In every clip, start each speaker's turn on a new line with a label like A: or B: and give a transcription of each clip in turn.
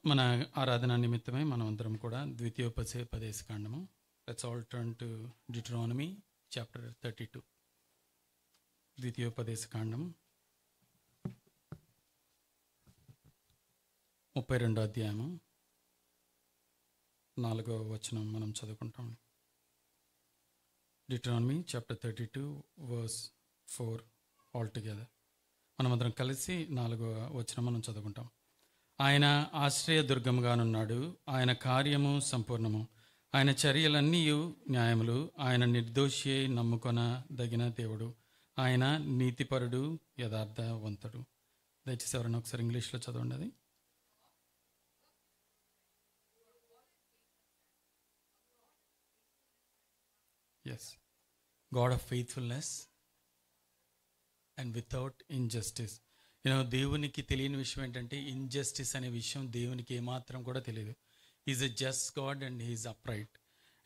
A: మన ఆరాధన నిమిత్తమై మనం అందరం కూడా ద్వితీయోపదేశ కాండము. Let's all turn to Deuteronomy chapter 32. ద్వితీయోపదేశ కాండం 32వ అధ్యాయము 4వ వచనం మనం చదువుకుంటాం. Deuteronomy chapter 32 verse 4 all together. మనమందరం కలిసి 4వ వచనం మనం చదువుకుంటాం. ఆయన ఆశ్రయదుర్గముగానున్నాడు, ఆయన కార్యము సంపూర్ణము, ఆయన చర్యలన్నీ న్యాయములు, ఆయన నిర్దోషి నమ్ముకొనదగిన దేవుడు, ఆయన నీతిపరుడు యథార్థవంతుడు. దయచేసి ఎవరైనా ఒకసారి ఇంగ్లీష్లో చదవండి అది. Yes, God of faithfulness and without injustice. దేవునికి తెలియని విషయం ఏంటంటే ఇన్జస్టిస్ అనే విషయం దేవునికి ఏమాత్రం కూడా తెలియదు. Is a just God and he is upright.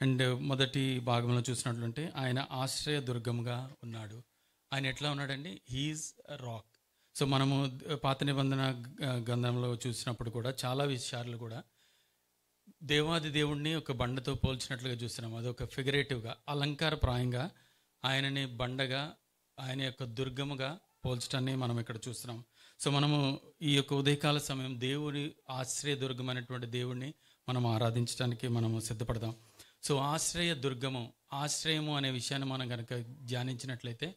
A: And మొదటి భాగంలో చూసినట్లుంటే ఆయన ఆశ్రయ దుర్గముగా ఉన్నాడు. ఆయన ఎట్లా ఉన్నాడండి? He's rock. సో మనము పాత నిబంధన గ్రంథంలో చూసినప్పుడు కూడా చాలా విషయాలు కూడా దేవాది దేవుణ్ణి ఒక బండతో పోల్చినట్లుగా చూస్తున్నాము. అదొక ఫిగరేటివ్గా, అలంకారప్రాయంగా ఆయనని బండగా, ఆయన యొక్క దుర్గముగా పోల్చడాన్ని మనం ఇక్కడ చూస్తున్నాం. సో మనము ఈ యొక్క ఉదయకాల సమయం దేవుని ఆశ్రయ దుర్గమైనటువంటి దేవుణ్ణి మనం ఆరాధించడానికి మనము సిద్ధపడదాం. సో ఆశ్రయ దుర్గము, ఆశ్రయము అనే విషయాన్ని మనం కనుక ధ్యానించినట్లయితే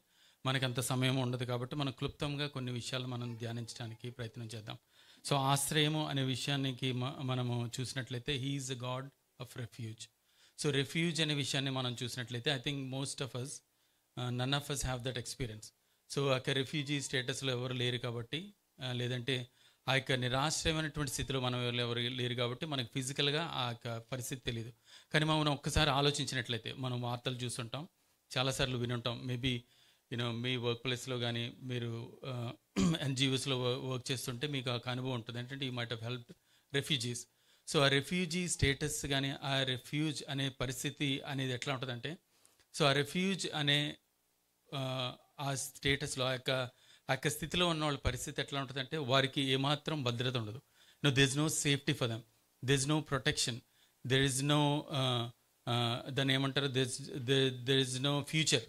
A: మనకంత సమయం ఉండదు. కాబట్టి మనం క్లుప్తంగా కొన్ని విషయాలు మనం ధ్యానించడానికి ప్రయత్నం చేద్దాం. సో ఆశ్రయము అనే విషయానికి మనము చూసినట్లయితే he is a God of refuge. So refuge అనే విషయాన్ని మనం చూసినట్లయితే I think most of us, none of us have that experience. So ఆ యొక్క రెఫ్యూజీ స్టేటస్లో ఎవరు లేరు కాబట్టి, లేదంటే ఆ యొక్క నిరాశ్రయమైనటువంటి స్థితిలో మనం ఎవరు లేరు కాబట్టి మనకు ఫిజికల్గా ఆ యొక్క పరిస్థితి తెలియదు. కానీ మనం ఒక్కసారి ఆలోచించినట్లయితే మనం వార్తలు చూస్తుంటాం, చాలాసార్లు వినుంటాం. మేబీ మీ వర్క్ ప్లేస్లో కానీ మీరు ఎన్జిఓస్లో వర్క్ చేస్తుంటే మీకు ఆ అనుభవం ఉంటుంది. ఏంటంటే you might have helped refugees. So ఆ రెఫ్యూజీ స్టేటస్ కానీ ఆ రెఫ్యూజ్ అనే పరిస్థితి అనేది ఎట్లా ఉంటుందంటే, సో ఆ రెఫ్యూజ్ అనే ఆ స్టేటస్లో ఆ యొక్క స్థితిలో ఉన్న వాళ్ళ పరిస్థితి ఎట్లా ఉంటుందంటే వారికి ఏమాత్రం భద్రత ఉండదు. There is no safety for them, there is no protection, there is no దాన్ని ఏమంటారు, there is no future.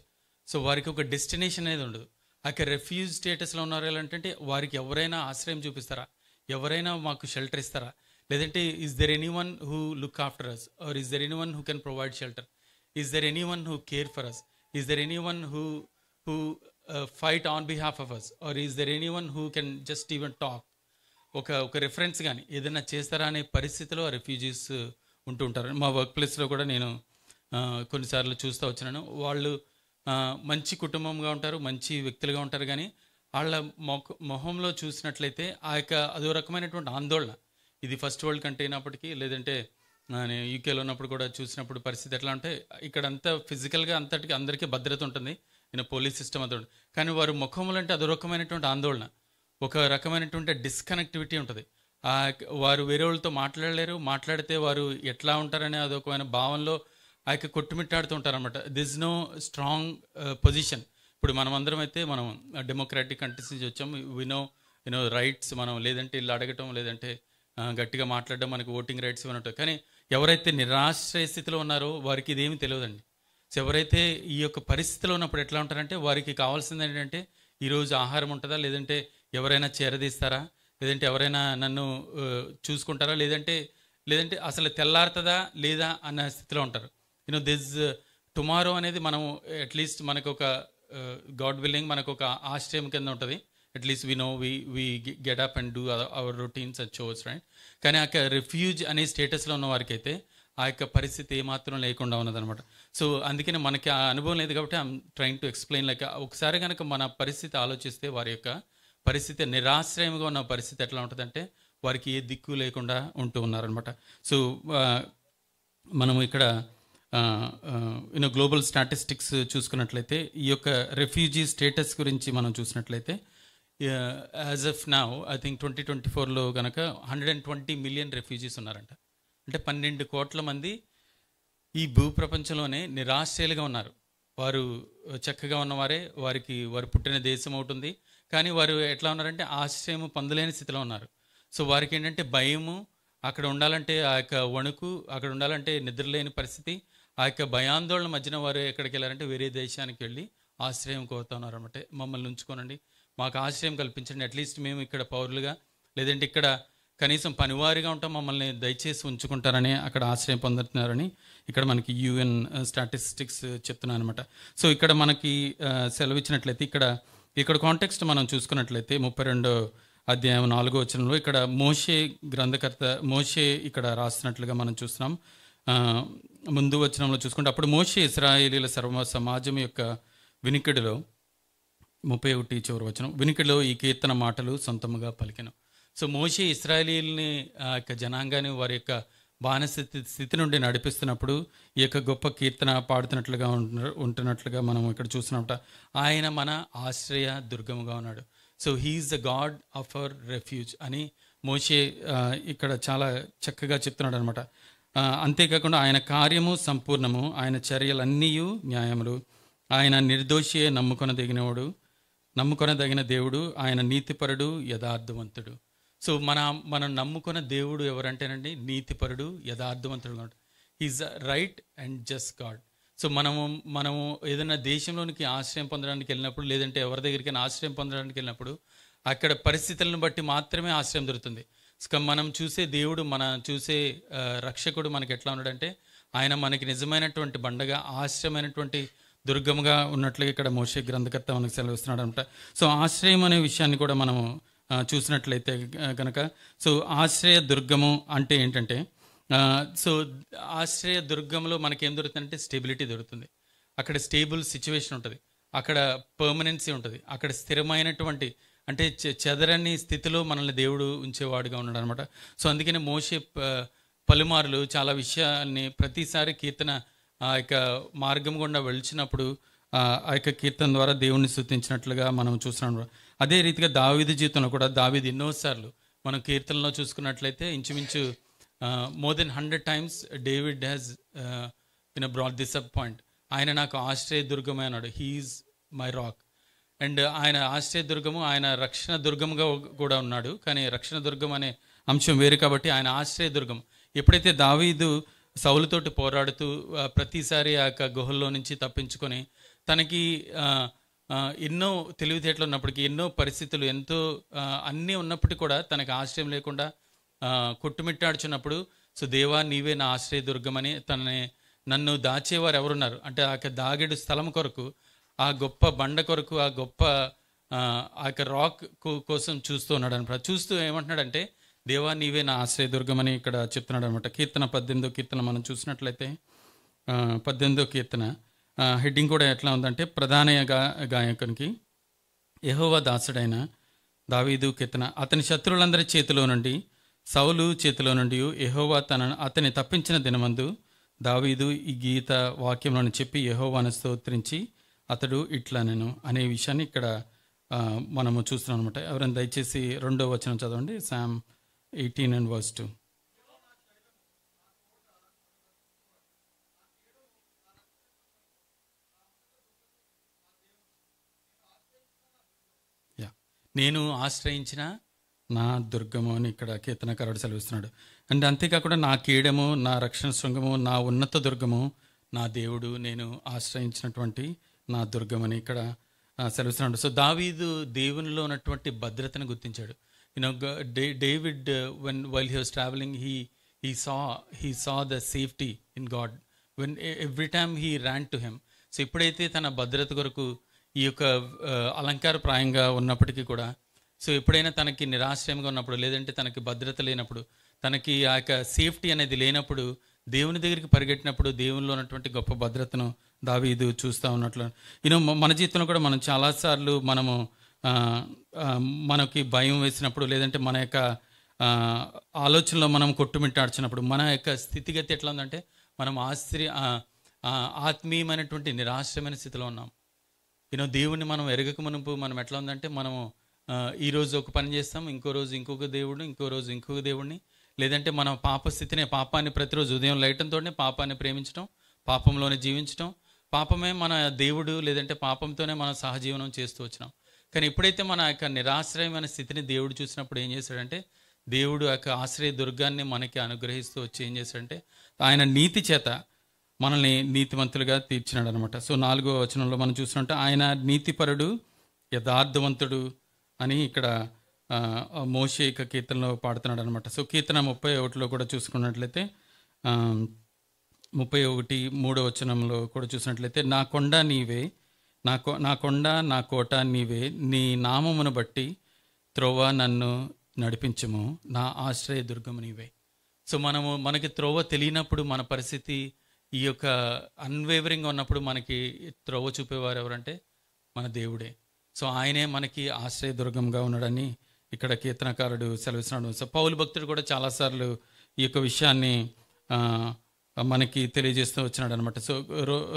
A: So వారికి ఒక డెస్టినేషన్ అనేది ఉండదు. ఆ యొక్క రెఫ్యూజ్ స్టేటస్లో ఉన్నారు ఏంటంటే వారికి ఎవరైనా ఆశ్రయం చూపిస్తారా, ఎవరైనా మాకు షెల్టర్ ఇస్తారా, లేదంటే is there anyone who look after us, or is there anyone who can provide shelter, is there anyone who care for us, is there anyone who fight on behalf of us, or is there anyone who can just even talk, ఒక reference కానీ ఏదైనా చేస్తారా అనే పరిస్థితిలో refugees ఉంటూ ఉంటారు. మా work ప్లేస్లో కూడా నేను కొన్నిసార్లు చూస్తూ వచ్చినాను. వాళ్ళు మంచి కుటుంబంగా ఉంటారు, మంచి వ్యక్తులుగా ఉంటారు, కానీ వాళ్ళ మొహంలో చూసినట్లయితే ఆ యొక్క అదో రకమైనటువంటి ఆందోళన. ఇది ఫస్ట్ వరల్డ్ కంట్రీ అయినప్పటికీ, లేదంటే నేను యూకేలో ఉన్నప్పుడు కూడా చూసినప్పుడు పరిస్థితి ఎట్లా అంటే ఇక్కడ అంతా ఫిజికల్గా అంతటికి అందరికీ భద్రత ఉంటుంది, పోలీస్ సిస్టమ్ అది ఉంటుంది, కానీ వారు ముఖంలో అంటే అదో రకమైనటువంటి ఆందోళన, ఒక రకమైనటువంటి డిస్కనెక్టివిటీ ఉంటుంది. వారు వేరే వాళ్ళతో మాట్లాడలేరు, మాట్లాడితే వారు ఎట్లా ఉంటారనే అదొకమైన భావనలో ఆ యొక్క కొట్టుమిట్టాడుతూ ఉంటారనమాట. This no strong position. ఇప్పుడు మనమందరం అయితే మనం డెమోక్రాటిక్ కంట్రీస్ నుంచి వచ్చాము, వినో రైట్స్, మనం లేదంటే ఇల్లు అడగటం, లేదంటే గట్టిగా మాట్లాడడం, మనకు ఓటింగ్ రైట్స్ ఇవ్వనట్టు. కానీ ఎవరైతే నిరాశ్రయ స్థితిలో ఉన్నారో వారికి ఇదేమీ తెలియదండి. సో ఎవరైతే ఈ యొక్క పరిస్థితిలో ఉన్నప్పుడు ఎట్లా ఉంటారంటే వారికి కావాల్సింది ఏంటంటే ఈరోజు ఆహారం ఉంటుందా, లేదంటే ఎవరైనా చేరదీస్తారా, లేదంటే ఎవరైనా నన్ను చూసుకుంటారా, లేదంటే అసలు తెల్లారుతుందా లేదా అన్న స్థితిలో ఉంటారు. దిస్ టుమారో అనేది మనం అట్లీస్ట్ మనకు ఒక గాడ్ విల్లింగ్ మనకు ఒక ఆశ్రయం కింద ఉంటుంది. At least we get up and do our routines and chores, right? కానీ ఆ యొక్క రిఫ్యూజ్ అనే స్టేటస్లో ఉన్న వారికి అయితే ఆ యొక్క పరిస్థితి ఏమాత్రం లేకుండా ఉన్నదనమాట. సో అందుకని మనకి ఆ అనుభవం లేదు కాబట్టి I'm trying to explain. Like ఒకసారి కనుక మన పరిస్థితి ఆలోచిస్తే వారి యొక్క పరిస్థితి నిరాశ్రయంగా ఉన్న పరిస్థితి ఎట్లా ఉంటుందంటే వారికి ఏ దిక్కు లేకుండా ఉంటూ ఉన్నారనమాట. సో మనము ఇక్కడ గ్లోబల్ స్టాటిస్టిక్స్ చూసుకున్నట్లయితే ఈ యొక్క రెఫ్యూజీ స్టేటస్ గురించి మనం చూసినట్లయితే as of now I think 2024లో కనుక 120 మిలియన్ రెఫ్యూజీస్ ఉన్నారంట. అంటే 12 కోట్ల మంది ఈ భూప్రపంచంలోనే నిరాశ్రయులుగా ఉన్నారు. వారు చక్కగా ఉన్నవారే, వారు పుట్టిన దేశం అవుతుంది, కానీ వారు ఎట్లా ఉన్నారంటే ఆశ్రయము పొందలేని స్థితిలో ఉన్నారు. సో వారికి ఏంటంటే భయము, అక్కడ ఉండాలంటే ఆ యొక్క వణుకు, అక్కడ ఉండాలంటే నిద్రలేని పరిస్థితి, ఆ యొక్క భయాందోళన మధ్యన వారు ఎక్కడికి వెళ్ళారంటే వేరే దేశానికి వెళ్ళి ఆశ్రయం కోరుతున్నారు అనమాట. మమ్మల్ని ఉంచుకోనండి, మాకు ఆశ్రయం కల్పించండి, అట్లీస్ట్ మేము ఇక్కడ పౌరులుగా లేదంటే ఇక్కడ కనీసం పనివారిగా ఉంటాం, మమ్మల్ని దయచేసి ఉంచుకుంటారని అక్కడ ఆశ్రయం పొందుతున్నారని ఇక్కడ మనకి యుఎన్ స్టాటిస్టిక్స్ చెప్తున్నాను అనమాట. సో ఇక్కడ మనకి సెలవిచ్చినట్లయితే ఇక్కడ కాంటెక్స్ట్ మనం చూసుకున్నట్లయితే 32 అధ్యాయం 4వ వచనంలో ఇక్కడ మోషే గ్రంథకర్త మోషే ఇక్కడ రాస్తున్నట్లుగా మనం చూస్తున్నాం. ముందు వచనంలో చూసుకుంటే, అప్పుడు మోషే ఇశ్రాయేలీల సర్వ సమాజం యొక్క వినికిడిలో 31 చివరి వచనం, వినికిడిలో ఈ కీర్తన మాటలు సొంతముగా పలికెను. సో మోషే ఇశ్రాయేలీల్ని ఆ యొక్క జనాంగాన్ని వారి యొక్క బానిస స్థితి నుండి నడిపిస్తున్నప్పుడు ఈ యొక్క గొప్ప కీర్తన పాడుతున్నట్లుగా ఉంటున్నట్లుగా మనం ఇక్కడ చూస్తున్నమాట. ఆయన మన ఆశ్రయ దుర్గముగా ఉన్నాడు. So he is the God of our refuge అని మోషే ఇక్కడ చాలా చక్కగా చెప్తున్నాడు అనమాట. అంతేకాకుండా ఆయన కార్యము సంపూర్ణము, ఆయన చర్యలన్నీ న్యాయములు, ఆయన నిర్దోషియే నమ్ముకొనదగిన దేవుడు, ఆయన నీతిపరుడు యథార్థవంతుడు. సో మనం నమ్ముకున్న దేవుడు ఎవరంటేనండి నీతిపరుడు యథార్థవంతుడు. Is right and just God. So మనము ఏదైనా దేశంలోనికి ఆశ్రయం పొందడానికి వెళ్ళినప్పుడు, లేదంటే ఎవరి దగ్గరికైనా ఆశ్రయం పొందడానికి వెళ్ళినప్పుడు అక్కడ పరిస్థితులను బట్టి మాత్రమే ఆశ్రయం దొరుకుతుంది. మనం చూసే దేవుడు, చూసే రక్షకుడు మనకి ఎట్లా ఉన్నాడంటే ఆయన మనకి నిజమైనటువంటి బండగా, ఆశ్రయమైనటువంటి దుర్గముగా ఉన్నట్లుగా ఇక్కడ మోషే గ్రంథకర్త మనకు సెలవిస్తున్నాడు అనమాట. సో ఆశ్రయం అనే విషయాన్ని కూడా మనము చూసినట్లయితే కనుక, సో ఆశ్రయ దుర్గము అంటే ఏంటంటే, సో ఆశ్రయ దుర్గంలో మనకేం దొరుకుతుందంటే స్టెబిలిటీ దొరుకుతుంది. అక్కడ స్టేబుల్ సిచ్యువేషన్ ఉంటుంది, అక్కడ పర్మనెన్సీ ఉంటుంది, అక్కడ స్థిరమైనటువంటి అంటే చెదరని స్థితిలో మనల్ని దేవుడు ఉంచేవాడుగా ఉన్నాడు అనమాట. సో అందుకనే మోషే పలుమార్లు చాలా విషయాల్ని ప్రతిసారి కీర్తన ఆ యొక్క మార్గం గుండా వెళ్చినప్పుడు ఆ యొక్క కీర్తన ద్వారా దేవుణ్ణి స్తుతించినట్లుగా మనం చూస్తున్నాం. అదే రీతిగా దావీదు జీవితంలో కూడా దావీదు ఎన్నోసార్లు మనం కీర్తనలో చూసుకున్నట్లయితే ఇంచుమించు more than 100 times David has brought this up point. ఆయన నాకు ఆశ్రయ దుర్గమే అన్నాడు. He's my rock. అండ్ ఆయన ఆశ్రయ దుర్గము, ఆయన రక్షణ దుర్గముగా కూడా ఉన్నాడు. కానీ రక్షణ దుర్గం అనే అంశం వేరు కాబట్టి ఆయన ఆశ్రయ దుర్గం. ఎప్పుడైతే దావీదు సౌలుతోటి పోరాడుతూ ప్రతిసారి ఆ యొక్క గుహల్లో నుంచి తప్పించుకొని తనకి ఎన్నో తెలివితేటలు ఉన్నప్పటికీ, ఎన్నో పరిస్థితులు, ఎంతో అన్నీ ఉన్నప్పటికీ కూడా తనకు ఆశ్రయం లేకుండా కొట్టుమిట్టాడుచున్నప్పుడు, సో దేవా నీవే నా ఆశ్రయ దుర్గమని నన్ను దాచేవారు ఎవరున్నారు అంటే ఆ యొక్క దాగెడు స్థలం కొరకు, ఆ గొప్ప బండ కొరకు, ఆ గొప్ప ఆ యొక్క రాక్ కోసం చూస్తూ ఉన్నాడు అనమాట. చూస్తూ ఏమంటున్నాడంటే దేవా నీవే నా ఆశ్రయ దుర్గమని ఇక్కడ చెప్తున్నాడు అనమాట. కీర్తన 18వ కీర్తన మనం చూసినట్లయితే 18వ కీర్తన హెడ్డింగ్ కూడా ఎట్లా ఉందంటే, ప్రధాన గాయకునికి యెహోవా దాసుడైన దావీదు కీర్తన. అతని శత్రువులందరి చేతిలో నుండి, సౌలు చేతిలో నుండి యెహోవా అతని తప్పించిన దినమందు దావీదు ఈ గీత వాక్యంలోని చెప్పి యెహోవాను స్తోత్రించి అతడు ఇట్లా నేను అనే విషయాన్ని ఇక్కడ మనము చూస్తున్నాం అనమాట. ఎవరైనా దయచేసి 2వ వచనం చదవండి, Psalm 18:2. నేను ఆశ్రయించిన నా దుర్గము అని ఇక్కడ కీర్తనకారుడు సెలవిస్తున్నాడు. అండ్ అంతేకాకుండా నా కీడము, నా రక్షణ శృంగము, నా ఉన్నత దుర్గము, నా దేవుడు, నేను ఆశ్రయించినటువంటి నా దుర్గమని ఇక్కడ సెలవిస్తున్నాడు. సో దావీదు దేవునిలో ఉన్నటువంటి భద్రతను గుర్తించాడు. David while he was travelling he saw the safety in God when every time he ran to him. So ఎప్పుడైతే తన భద్రత కొరకు ఈ యొక్క అలంకారప్రాయంగా ఉన్నప్పటికీ కూడా, సో ఎప్పుడైనా తనకి నిరాశ్రయంగా ఉన్నప్పుడు, లేదంటే తనకి భద్రత లేనప్పుడు, తనకి ఆ యొక్క సేఫ్టీ అనేది లేనప్పుడు దేవుని దగ్గరికి పరిగెట్టినప్పుడు దేవునిలో ఉన్నటువంటి గొప్ప భద్రతను దావీదు చూస్తూ ఉన్నట్లు. మన జీవితంలో కూడా మనం చాలాసార్లు మనకి భయం వేసినప్పుడు, లేదంటే మన యొక్క ఆలోచనలో మనం కొట్టుమిట్టాడ్చినప్పుడు, మన యొక్క స్థితిగతి ఎట్లా ఉందంటే మనం ఆత్మీయమైనటువంటి నిరాశ్రయమైన స్థితిలో ఉన్నాం. దేవుణ్ణి మనం ఎరగక మునుపు మనం ఎట్లా ఉందంటే మనము ఈరోజు ఒక పని చేస్తాం, ఇంకో రోజు ఇంకొక దేవుడు, ఇంకో రోజు ఇంకొక దేవుడిని, లేదంటే మన పాపాన్ని ప్రతిరోజు ఉదయం లేయటంతోనే పాపాన్ని ప్రేమించడం, పాపంలోనే జీవించడం, పాపమే మన దేవుడు, లేదంటే పాపంతోనే మనం సహజీవనం చేస్తూ వచ్చినాం. కానీ ఎప్పుడైతే మన యొక్క నిరాశ్రయమైన స్థితిని దేవుడు చూసినప్పుడు ఏం చేశాడంటే దేవుడు ఆ యొక్క ఆశ్రయ దుర్గాన్ని మనకి అనుగ్రహిస్తూ వచ్చి ఏం చేశాడంటే ఆయన నీతి చేత మనల్ని నీతిమంతులుగా తీర్చినాడు అనమాట. సో 4వ వచనంలో మనం చూసినట్టు ఆయన నీతిపరుడు, యథార్థవంతుడు అని ఇక్కడ మోషే ఇక కీర్తనలో పాడుతున్నాడు అనమాట. సో కీర్తన 31లో కూడా చూసుకున్నట్లయితే 31:3 వచనంలో కూడా చూసినట్లయితే నా కొండ నీవే, నా కొండ నా కోట నీవే, నీ నామమును బట్టి త్రోవ నన్ను నడిపించుము, నా ఆశ్రయ దుర్గము నీవే. సో మనకి త్రోవ తెలియనప్పుడు మన పరిస్థితి ఈ యొక్క అన్వేవరింగ్గా ఉన్నప్పుడు మనకి త్రోవ చూపేవారు ఎవరంటే మన దేవుడే. సో ఆయనే మనకి ఆశ్రయ దుర్గంగా ఉన్నాడని ఇక్కడ కీర్తనకారుడు సెలవిస్తున్నాడు. సో పౌలు భక్తుడు కూడా చాలాసార్లు ఈ యొక్క విషయాన్ని మనకి తెలియజేస్తూ వచ్చినాడు అనమాట. సో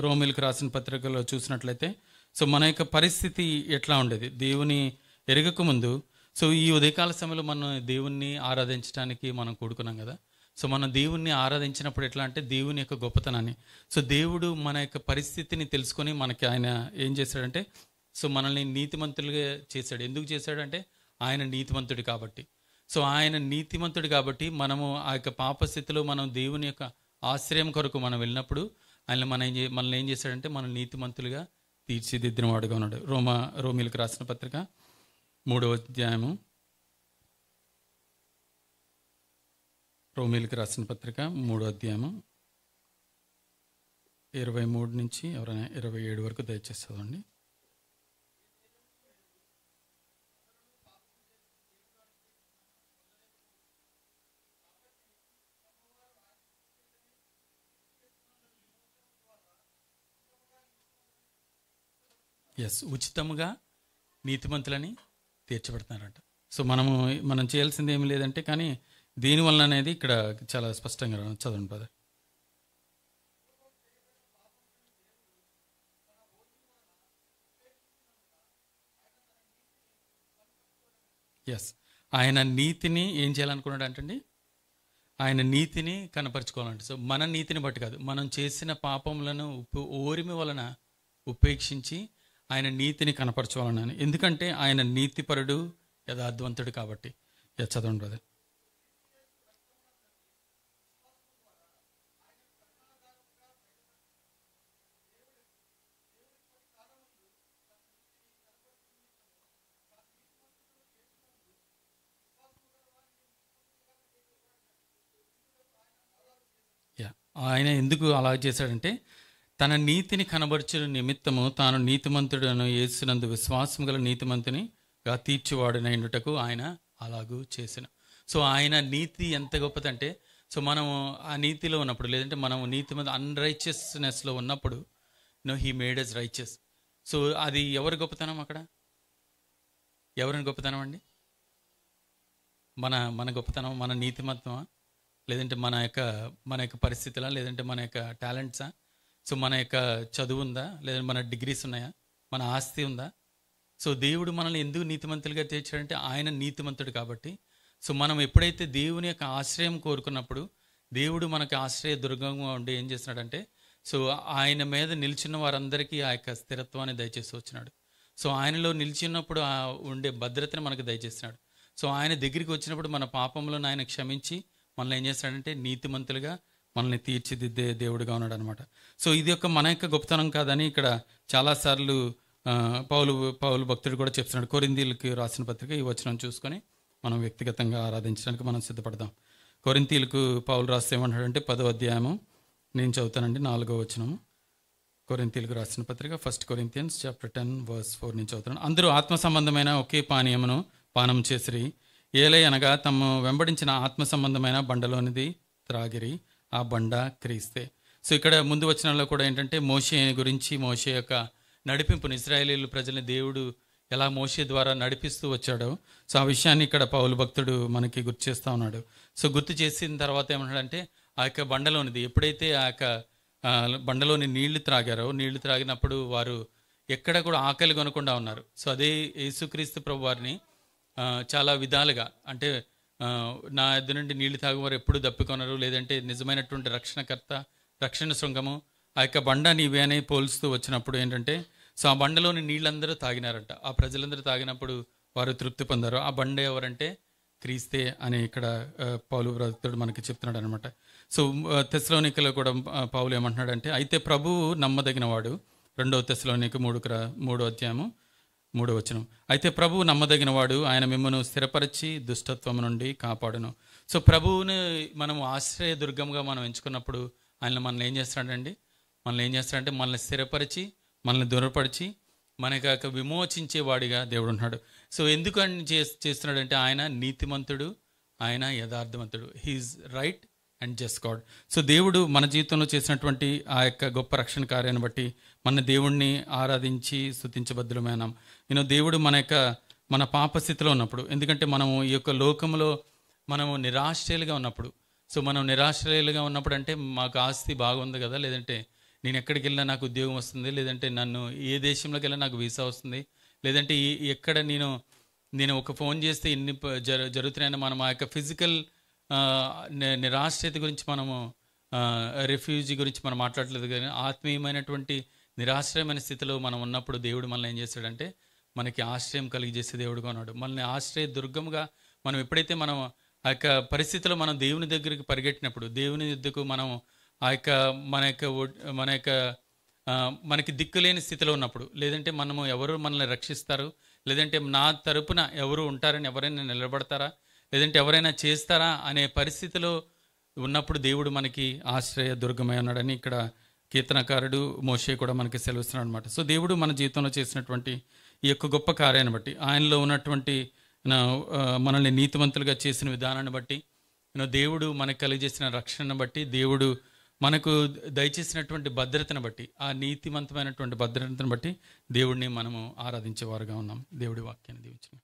A: రోమిలకు రాసిన పత్రికలో చూసినట్లయితే సో మన యొక్క పరిస్థితి ఎట్లా ఉండేది దేవుని ఎరగక ముందు. సో ఈ ఉదయకాల సమయంలో మనం దేవుణ్ణి ఆరాధించడానికి మనం కూడుకున్నాం కదా. సో మనం దేవుణ్ణి ఆరాధించినప్పుడు ఎట్లా అంటే దేవుని యొక్క గొప్పతనాన్ని, సో దేవుడు మన యొక్క పరిస్థితిని తెలుసుకొని మనకి ఆయన ఏం చేశాడంటే సో మనల్ని నీతిమంతులుగా చేశాడు. ఎందుకు చేశాడంటే ఆయన నీతిమంతుడు కాబట్టి. సో ఆయన నీతిమంతుడు కాబట్టి మనము ఆ యొక్క పాపస్థితిలో మనం దేవుని యొక్క ఆశ్రయం కొరకు మనం వెళ్ళినప్పుడు ఆయన మనల్ని ఏం చేశాడంటే మనం నీతిమంతులుగా తీర్చిదిద్దిన వాడుగా ఉన్నాడు. రోమిలకు రాసిన పత్రిక 3వ అధ్యాయము, రోమిలకు రాసిన పత్రిక 3వ అధ్యాయము 23 నుంచి ఎవరైనా 27 వరకు దయచేసి చదవండి. ఉచితముగా నీతిమంతులని తీర్చబడుతున్నారంట. సో మనం చేయాల్సింది ఏమి లేదంటే కానీ దీనివల్ల అనేది ఇక్కడ చాలా స్పష్టంగా చదవండి బ్రదర్. ఆయన నీతిని ఏం చేయాలనుకున్నాడు అంటండి, ఆయన నీతిని కనపరుచుకోవాలంటే. సో మన నీతిని బట్టి కాదు, మనం చేసిన పాపములను ఓరిమి వలన ఉపేక్షించి ఆయన నీతిని కనపరచుకోవాలని. ఎందుకంటే ఆయన నీతిపరుడు, యథార్థవంతుడు కాబట్టి. చదవండి బ్రదర్. ఆయన ఎందుకు అలా చేశాడంటే తన నీతిని కనబరచు నిమిత్తము తాను నీతిమంతుడను యేసునందు విశ్వాసం గల నీతిమంతునిగా తీర్చివాడునైనటకు ఆయన అలాగూ చేసిన. సో ఆయన నీతి ఎంత గొప్పదంటే సో మనము ఆ నీతిలో ఉన్నప్పుడు, లేదంటే మనం నీతిమంతు అన్రైచియస్నెస్లో ఉన్నప్పుడు హీ మేడ్ అస్ రైచియస్. సో అది ఎవరి గొప్పతనం? అక్కడ ఎవరిని గొప్పతనం అండి? మన గొప్పతనం, మన నీతిమత్వమా, లేదంటే మన యొక్క పరిస్థితులా, లేదంటే మన యొక్క టాలెంట్సా? సో మన యొక్క చదువు ఉందా, లేదంటే మన డిగ్రీస్ ఉన్నాయా, మన ఆస్తి ఉందా? సో దేవుడు మనల్ని ఎందుకు నీతిమంతులుగా తీర్చాడంటే ఆయన నీతిమంతుడు కాబట్టి. సో మనం ఎప్పుడైతే దేవుని యొక్క ఆశ్రయం కోరుకున్నప్పుడు దేవుడు మనకు ఆశ్రయ దుర్గంగా ఉండి ఏం చేస్తున్నాడంటే సో ఆయన మీద నిలిచిన వారందరికీ ఆ యొక్క స్థిరత్వాన్ని దయచేసి వచ్చినాడు. సో ఆయనలో నిలిచినప్పుడు ఉండే భద్రతను మనకు దయచేస్తున్నాడు. సో ఆయన దగ్గరికి వచ్చినప్పుడు మన పాపంలో ఆయన క్షమించి మనల్ని ఏం చేస్తాడంటే నీతిమంతులుగా మనల్ని తీర్చిదిద్దే దేవుడుగా ఉన్నాడు అనమాట. సో ఇది మన యొక్క గొప్పతనం కాదని ఇక్కడ చాలాసార్లు పౌలు భక్తుడు కూడా చెప్తున్నాడు. కొరింథీయులకు రాసిన పత్రిక ఈ వచనం చూసుకొని మనం వ్యక్తిగతంగా ఆరాధించడానికి మనం సిద్ధపడదాం. కొరింథీయులకు పౌలు రాస్తే ఏమంటాడంటే 10వ అధ్యాయము నేను చదువుతానండి, 4వ వచనము. కొరింథీయులకు రాసిన పత్రిక 1 Corinthians chapter 10 verse 4 నుంచి చదువుతున్నాను. అందరూ ఆత్మ సంబంధమైన ఒకే పానీయమును పానం చేసిరి, ఏలై అనగా తమ వెంబడించిన ఆత్మ సంబంధమైన బండలోనిది త్రాగిరి, ఆ బండ క్రీస్తే. సో ఇక్కడ ముందు వచనంలో కూడా ఏంటంటే మోషే గురించి, మోషే యొక్క నడిపింపుని, ఇశ్రాయేలీయుల ప్రజల్ని దేవుడు ఎలా మోషే ద్వారా నడిపిస్తూ వచ్చాడో సో ఆ విషయాన్ని ఇక్కడ పౌలు భక్తుడు మనకి గుర్తు చేస్తూ ఉన్నాడు. సో గుర్తు చేసిన తర్వాత ఏమన్నాడంటే ఆ యొక్క బండలోనిది, ఎప్పుడైతే ఆ యొక్క బండలోని నీళ్లు త్రాగినప్పుడు వారు ఎక్కడ కూడా ఆకలి కొనకుండా ఉన్నారు. సో అదే యేసుక్రీస్తు ప్రభు వారిని చాలా విధాలుగా అంటే నా ఎద్దు నుండి నీళ్లు తాగువారు ఎప్పుడు దప్పికొనరు, లేదంటే నిజమైనటువంటి రక్షణకర్త, రక్షణ శృంగము ఆ యొక్క బండ నీవే అని పోల్స్తూ వచ్చినప్పుడు ఏంటంటే సో ఆ బండలోని నీళ్ళందరూ తాగినారంట. ఆ ప్రజలందరూ తాగినప్పుడు వారు తృప్తి పొందారు. ఆ బండ ఎవరంటే క్రీస్తే అని ఇక్కడ పౌలు భక్తుడు మనకి చెప్తున్నాడు అనమాట. సో తెస్సలోనికలో కూడా పౌలు ఏమంటున్నాడంటే, అయితే ప్రభువు నమ్మదగినవాడు. 2 తెస్సలోనిక 3 అధ్యాయము 3 వచనం. అయితే ప్రభువు నమ్మదగినవాడు, ఆయన మిమ్మల్ని స్థిరపరిచి దుష్టత్వం నుండి కాపాడును. సో ప్రభువుని మనం ఆశ్రయదుర్గంగా మనం ఎంచుకున్నప్పుడు ఆయన మనల్ని ఏం చేస్తాడండి, మనల్ని స్థిరపరిచి, మనల్ని దూరపరిచి, మనకు విమోచించేవాడిగా దేవుడు ఉన్నాడు. సో ఎందుకు అని చేస్తున్నాడంటే ఆయన నీతిమంతుడు, ఆయన యథార్థవంతుడు. He is right and just God. So దేవుడు మన జీవితంలో చేసినటువంటి ఆ యొక్క గొప్ప రక్షణ కార్యాన్ని బట్టి మన దేవుణ్ణి ఆరాధించి స్తుతించబద్దులమైనాం. దేవుడు మన పాపస్థితిలో ఉన్నప్పుడు, ఎందుకంటే మనము ఈ యొక్క లోకంలో మనము నిరాశ్రయులుగా ఉన్నప్పుడు, సో మనం నిరాశ్రయులుగా ఉన్నప్పుడు అంటే మాకు ఆస్తి బాగుంది కదా, లేదంటే నేను ఎక్కడికి వెళ్ళినా నాకు ఉద్యోగం వస్తుంది, లేదంటే నన్ను ఏ దేశంలోకి వెళ్ళినా నాకు వీసా వస్తుంది, లేదంటే ఎక్కడ నేను ఒక ఫోన్ చేస్తే ఇన్ని జరుగుతున్నాయని మనం ఆ యొక్క ఫిజికల్ నిరాశ్రయత గురించి మనము రిఫ్యూజీ గురించి మనం మాట్లాడలేదు. కానీ ఆత్మీయమైనటువంటి నిరాశ్రయమైన స్థితిలో మనం ఉన్నప్పుడు దేవుడు మనల్ని ఏం చేస్తాడంటే మనకి ఆశ్రయం కలిగజేసే దేవుడుగా ఉన్నాడు. మనల్ని ఆశ్రయ దుర్గంగా మనం ఎప్పుడైతే మనం ఆ యొక్క పరిస్థితిలో మనం దేవుని దగ్గరికి పరిగెట్టినప్పుడు, దేవుని యుద్ధకు మనం ఆ యొక్క మనకి దిక్కులేని స్థితిలో ఉన్నప్పుడు, లేదంటే మనము ఎవరు మనల్ని రక్షిస్తారు, లేదంటే నా తరపున ఎవరు ఉంటారని, ఎవరైనా నిలబడతారా, లేదంటే ఎవరైనా చేస్తారా అనే పరిస్థితిలో ఉన్నప్పుడు దేవుడు మనకి ఆశ్రయ దుర్గమై ఉన్నాడని ఇక్కడ కీర్తనకారుడు మోషే కూడా మనకి సెలవుస్తున్నాడు అనమాట. సో దేవుడు మన జీవితంలో చేసినటువంటి ఈ యొక్క గొప్ప కార్యాన్ని బట్టి, ఆయనలో ఉన్నటువంటి మనల్ని నీతివంతులుగా చేసిన విధానాన్ని బట్టి, దేవుడు మనకు కలిగజేసిన రక్షణను బట్టి, దేవుడు మనకు దయచేసినటువంటి భద్రతను బట్టి, ఆ నీతివంతమైనటువంటి భద్రతను బట్టి దేవుడిని మనము ఆరాధించేవారుగా ఉన్నాం. దేవుడి వాక్యాన్ని దీవించును.